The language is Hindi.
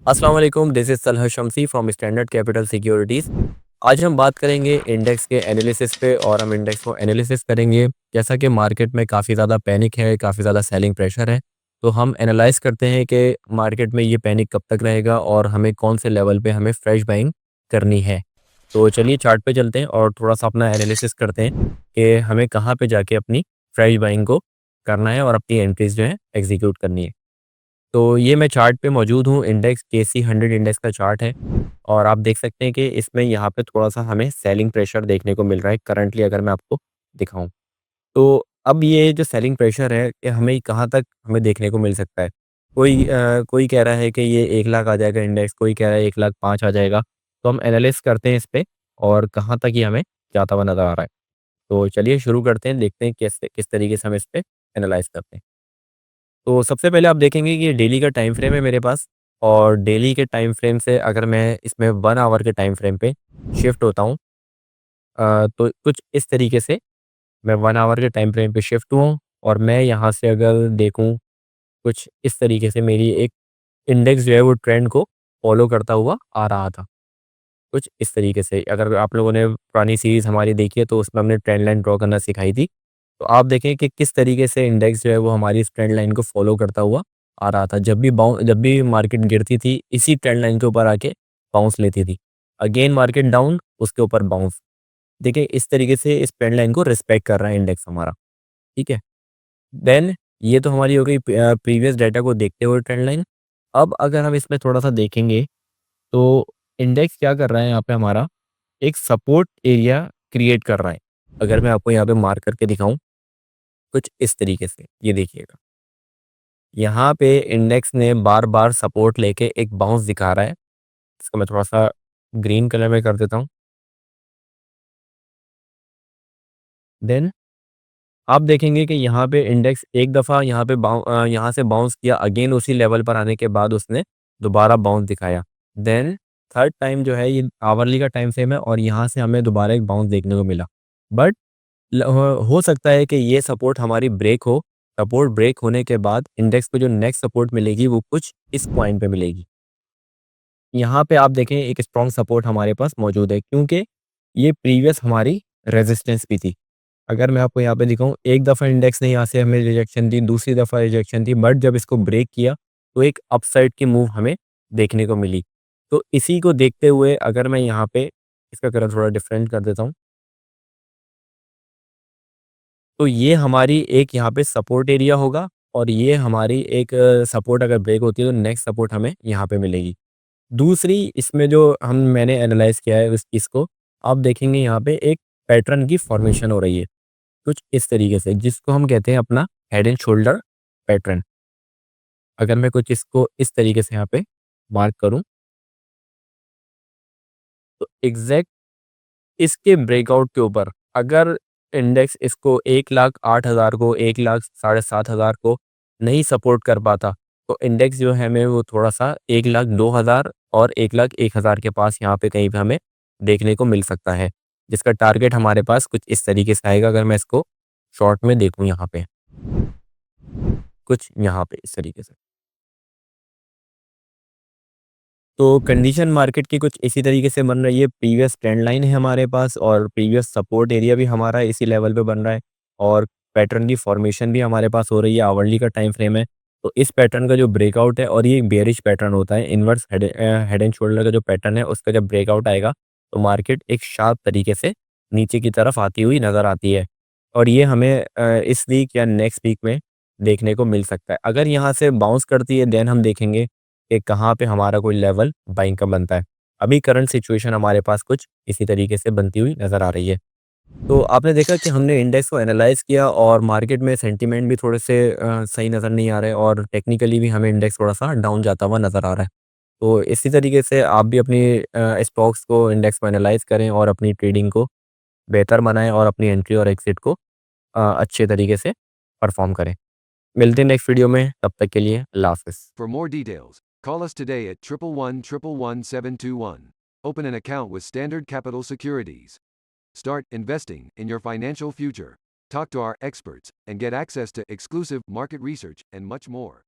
अस्सलाम वालेकुम, this is Talha Shamsi from standard capital securities. आज हम बात करेंगे इंडेक्स के एनालिसिस पे और हम इंडेक्स को एनालिसिस करेंगे। जैसा कि मार्केट में काफ़ी ज़्यादा पैनिक है, काफ़ी ज़्यादा सेलिंग प्रेशर है, तो हम एनालाइज़ करते हैं कि मार्केट में ये पैनिक कब तक रहेगा और हमें कौन से लेवल पे हमें फ्रेश बाइंग करनी है। तो चलिए चार्ट पे चलते हैं और थोड़ा-सा अपना एनालिसिस करते हैं कि हमें कहाँ पे जाके अपनी फ्रेश बाइंग को करना है और अपनी एंट्रीज़ जो है एग्ज़ीक्यूट करनी है। तो ये मैं चार्ट पे मौजूद हूँ, इंडेक्स केसी 100 इंडेक्स का चार्ट है और आप देख सकते हैं कि इसमें यहाँ पे थोड़ा-सा हमें सेलिंग प्रेशर देखने को मिल रहा है करंटली अगर मैं आपको दिखाऊँ। तो अब ये जो सेलिंग प्रेशर है, ये हमें कहाँ तक हमें देखने को मिल सकता है? कोई कह रहा है कि ये 1 लाख आ जाएगा इंडेक्स, कोई कह रहा है 1 लाख 5 आ जाएगा। तो हम एनालाइज़ करते हैं इस पे और कहाँ तक ये हमें जाता हुआ नज़र आ रहा है। तो चलिए शुरू करते हैं, देखते हैं कैसे किस तरीके से हम इस पे एनालाइज़ करते हैं। तो सबसे पहले आप देखेंगे कि ये डेली का टाइम फ्रेम है मेरे पास और डेली के टाइम फ्रेम से अगर मैं इसमें 1 आवर के टाइम फ्रेम पे शिफ्ट होता हूँ तो कुछ इस तरीके से मैं 1 आवर के टाइम फ्रेम पे शिफ्ट हुआ हूँ और मैं यहाँ से अगर देखूँ कुछ इस तरीके से मेरी एक इंडेक्स जो है वो ट्रेंड को फॉलो करता हुआ आ रहा था। कुछ इस तरीके से अगर आप लोगों ने पुरानी सीरीज़ हमारी देखी है तो उसमें हमने ट्रेंड लाइन ड्रॉ करना सिखाई थी। तो आप देखें कि किस तरीके से इंडेक्स जो है वो हमारी इस ट्रेंड लाइन को फॉलो करता हुआ आ रहा था। जब भी मार्केट गिरती थी इसी ट्रेंड लाइन के ऊपर आके बाउंस लेती थी। अगेन मार्केट डाउन उसके ऊपर बाउंस। देखिए इस तरीके से इस ट्रेंड लाइन को रिस्पेक्ट कर रहा है इंडेक्स हमारा, ठीक है? देन ये तो हमारी हो गई प्रीवियस डाटा को देखते हुए ट्रेंड लाइन। अब अगर हम इसमें थोड़ा-सा देखेंगे तो इंडेक्स क्या कर रहा है यहाँ पे हमारा एक सपोर्ट एरिया क्रिएट कर रहा है। अगर मैं आपको यहाँ पे मार्क करके दिखाऊँ कुछ इस तरीके से, ये देखिएगा। यहाँ पे इंडेक्स ने बार-बार सपोर्ट लेके एक बाउंस दिखा रहा है। इसको मैं थोड़ा-सा ग्रीन कलर में कर देता हूँ। देन आप देखेंगे कि यहाँ पे इंडेक्स एक दफ़ा यहाँ से बाउंस किया अगेन उसी लेवल पर आने के बाद उसने दोबारा बाउंस दिखाया। देन थर्ड टाइम जो है ये आवरली का टाइम फ्रेम है और यहाँ से हमें दोबारा एक बाउंस देखने को मिला। बट हो सकता है कि ये सपोर्ट हमारी ब्रेक हो। सपोर्ट ब्रेक होने के बाद इंडेक्स को जो नेक्स्ट सपोर्ट मिलेगी वो कुछ इस पॉइंट पे मिलेगी। यहाँ पे आप देखें एक स्ट्रॉन्ग सपोर्ट हमारे पास मौजूद है क्योंकि ये प्रीवियस हमारी रेजिस्टेंस भी थी। अगर मैं आपको यहाँ पे दिखाऊँ एक दफ़ा इंडेक्स ने यहाँ से हमें रिजेक्शन दी, दूसरी दफ़ा रिजेक्शन दी बट जब इसको ब्रेक किया तो एक अपसाइड की मूव हमें देखने को मिली। तो इसी को देखते हुए अगर मैं यहाँ पे इसका कलर थोड़ा डिफरेंट कर देता हूँ। तो ये हमारी एक यहाँ पे सपोर्ट एरिया होगा और ये हमारी एक सपोर्ट अगर ब्रेक होती है तो नेक्स्ट सपोर्ट हमें यहाँ पे मिलेगी। दूसरी इसमें जो हम मैंने एनालाइज़ किया है उस चीज़ को, आप देखेंगे यहाँ पे एक पैटर्न की फॉर्मेशन हो रही है, कुछ इस तरीके से जिसको हम कहते हैं अपना हेड एंड शोल्डर पैटर्न। अगर मैं कुछ इसको इस तरीके से यहाँ पे मार्क करूँ, तो एग्ज़ैक्ट इसके ब्रेकआउट के ऊपर अगर इंडेक्स इसको 1,08,000 को 1,00,000 साढ़े 7,000 को नहीं सपोर्ट कर पाता, तो इंडेक्स जो है हमें वो थोड़ा-सा 1,02,000 और 1,01,000 के पास यहाँ पे कहीं पे हमें देखने को मिल सकता है। जिसका टारगेट हमारे पास कुछ इस तरीके से आएगा अगर मैं इसको शॉर्ट में देखूँ यहाँ पे, कुछ यहाँ पे इस तरीके से। तो कंडीशन मार्केट की कुछ इसी तरीके से बन रही है। प्रीवियस ट्रेंड लाइन है हमारे पास और प्रीवियस सपोर्ट एरिया भी हमारा इसी लेवल पे बन रहा है और पैटर्न की फॉर्मेशन भी हमारे पास हो रही है। आवरली का टाइम फ्रेम है। तो इस पैटर्न का जो ब्रेकआउट है और ये बेयरिश पैटर्न होता है। इनवर्स हेड एंड शोल्डर का जो पैटर्न है उसका जब ब्रेकआउट आएगा तो मार्केट एक शार्प तरीके से नीचे की तरफ आती हुई नज़र आती है। और ये हमें इस वीक या नेक्स्ट वीक में देखने को मिल सकता है। अगर यहाँ से बाउंस करती है देन हम देखेंगे कि कहाँ पे हमारा कोई लेवल बाइंग का बनता है। अभी करंट सिचुएशन हमारे पास कुछ इसी तरीके से बनती हुई नज़र आ रही है। तो आपने देखा कि हमने इंडेक्स को एनालाइज़ किया और मार्केट में सेंटीमेंट भी थोड़े से सही नज़र नहीं आ रहे और टेक्निकली भी हमें इंडेक्स थोड़ा-सा डाउन जाता हुआ नज़र आ रहा है। तो इसी तरीके से आप भी अपनी स्टॉक्स को इंडेक्स को एनालाइज़ करें और अपनी ट्रेडिंग को बेहतर बनाएँ और अपनी एंट्री और एग्ज़िट को अच्छे तरीके से परफ़ॉर्म करें। मिलते हैं नेक्स्ट वीडियो में, तब तक के लिए अल्लाह हाफ़िज़। For more details, call us today at 111 Open an account with Standard Capital Securities. Start investing in your financial future. Talk to our experts and get access to exclusive market research and much more.